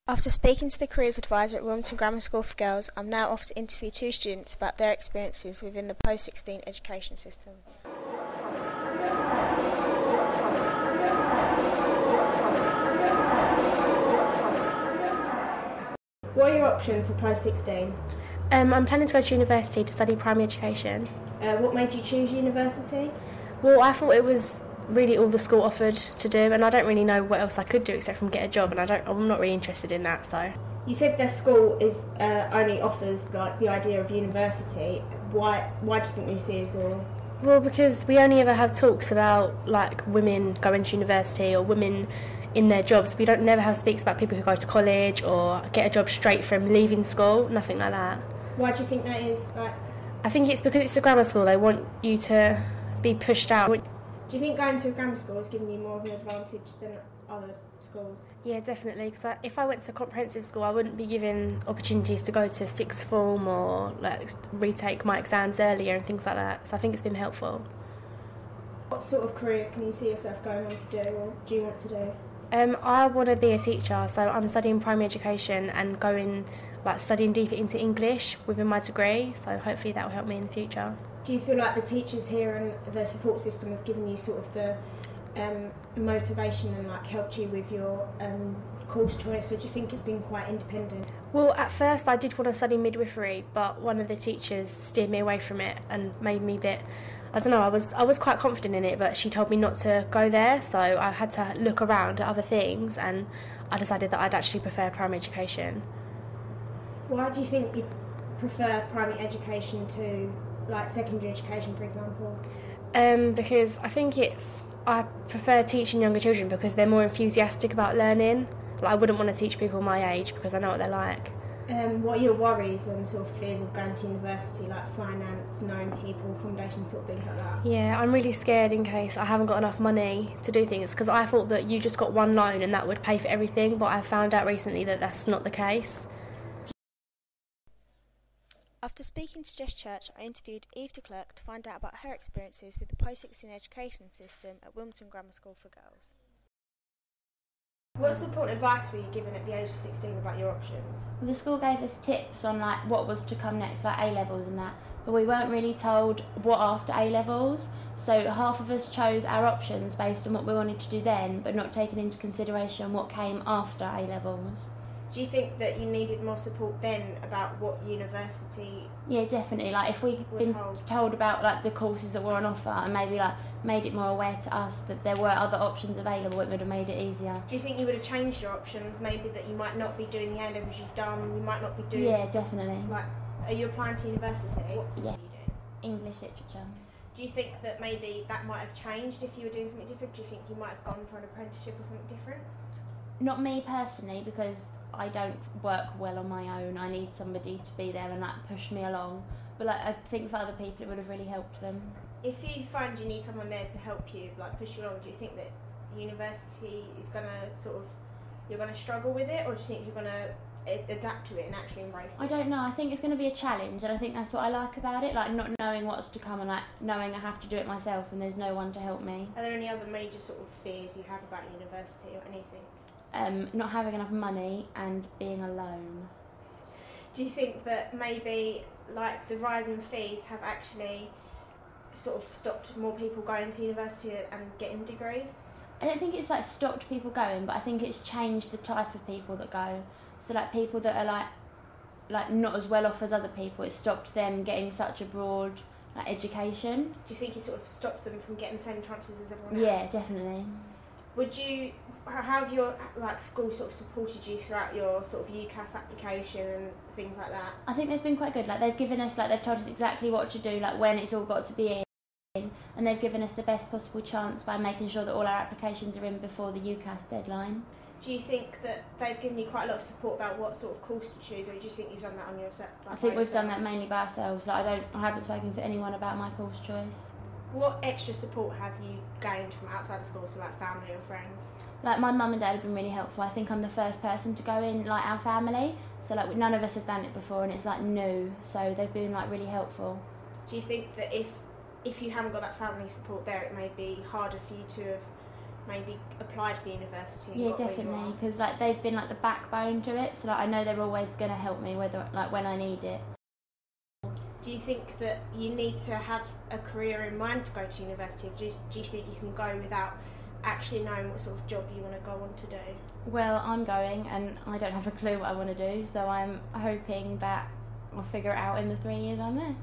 After speaking to the careers advisor at Wilmington Grammar School for Girls, I'm now off to interview two students about their experiences within the post-16 education system. What are your options for post-16? I'm planning to go to university to study primary education. What made you choose university? Well, I thought it was really all the school offered to do, and I don't really know what else I could do except from get a job, and I'm not really interested in that. So you said their school is only offers like the idea of university. Why do you think this is? Or well, because we only ever have talks about like women going to university or women in their jobs. We don't never have speaks about people who go to college or get a job straight from leaving school. Nothing like that. Why do you think that is? I think it's because it's a grammar school. They want you to be pushed out. Do you think going to a grammar school has given you more of an advantage than other schools? Yeah, definitely. Because if I went to comprehensive school, I wouldn't be given opportunities to go to sixth form or like retake my exams earlier and things like that. So I think it's been helpful. What sort of careers can you see yourself going on to do, or do you want to do? I want to be a teacher, so I'm studying primary education and studying deeper into English within my degree. So hopefully that will help me in the future. Do you feel like the teachers here and the support system has given you sort of the motivation and helped you with your course choice, or do you think it's been quite independent? Well, at first I did want to study midwifery, but one of the teachers steered me away from it and made me I was quite confident in it, but she told me not to go there, so I had to look around at other things, and I decided that I'd actually prefer primary education. Why do you think you prefer primary education to secondary education, for example? Because I prefer teaching younger children because they're more enthusiastic about learning. I wouldn't want to teach people my age because I know what they're like. What are your worries and sort of fears of going to university, like finance, knowing people, accommodation, sort of things like that? Yeah, I'm really scared in case I haven't got enough money to do things, because I thought that you just got one loan and that would pay for everything, but I found out recently that that's not the case. After speaking to Jess Church, I interviewed Eve de Klerk to find out about her experiences with the post-16 education system at Wilmington Grammar School for Girls. What support and advice were you given at the age of 16 about your options? The school gave us tips on what was to come next, like A-levels and that, but we weren't really told what after A-levels, so half of us chose our options based on what we wanted to do then, but not taking into consideration what came after A-levels. Do you think that you needed more support then about what university? Yeah, definitely. If we'd been told about the courses that were on offer and maybe made it more aware to us that there were other options available, it would have made it easier. Do you think you would have changed your options? Maybe that you might not be doing the A-levels you've done. You might not be doing. Yeah, definitely. Are you applying to university? What yeah. are you doing? English literature. Do you think that maybe that might have changed if you were doing something different? Do you think you might have gone for an apprenticeship or something different? Not me personally, because I don't work well on my own. I need somebody to be there and push me along. But I think for other people it would have really helped them. If you find you need someone there to help you, push you along, do you think that university is you're gonna struggle with it, or do you think you're gonna adapt to it and actually embrace it? I don't know. I think it's going to be a challenge, and I think that's what I like about it, not knowing what's to come and knowing I have to do it myself and there's no one to help me. Are there any other major sort of fears you have about university or anything? Not having enough money and being alone. Do you think that maybe the rise in fees have actually sort of stopped more people going to university and getting degrees? I don't think it's stopped people going, but I think it's changed the type of people that go. So people that are not as well off as other people, it's stopped them getting such a broad education. Do you think it sort of stops them from getting the same chances as everyone else? Yeah, definitely. How have your school sort of supported you throughout your sort of UCAS application and things like that? I think they've been quite good. They've given us they've told us exactly what to do, when it's all got to be in, and they've given us the best possible chance by making sure that all our applications are in before the UCAS deadline. Do you think that they've given you quite a lot of support about what sort of course to choose, or do you think you've done that on yourself? I think we've done that mainly by ourselves. I haven't spoken to anyone about my course choice. What extra support have you gained from outside of school, so family or friends? My mum and dad have been really helpful. I think I'm the first person to go in our family, so none of us have done it before, and it's new, so they've been really helpful. Do you think that if you haven't got that family support there, it may be harder for you to have maybe applied for university? And Yeah, got where you definitely, are? because like they've been like the backbone to it, so like I know they're always going to help me whether like when I need it. Do you think that you need to have a career in mind to go to university, or do you think you can go without actually knowing what sort of job you want to go on to do? Well, I'm going and I don't have a clue what I want to do, so I'm hoping that I'll figure it out in the 3 years I'm there.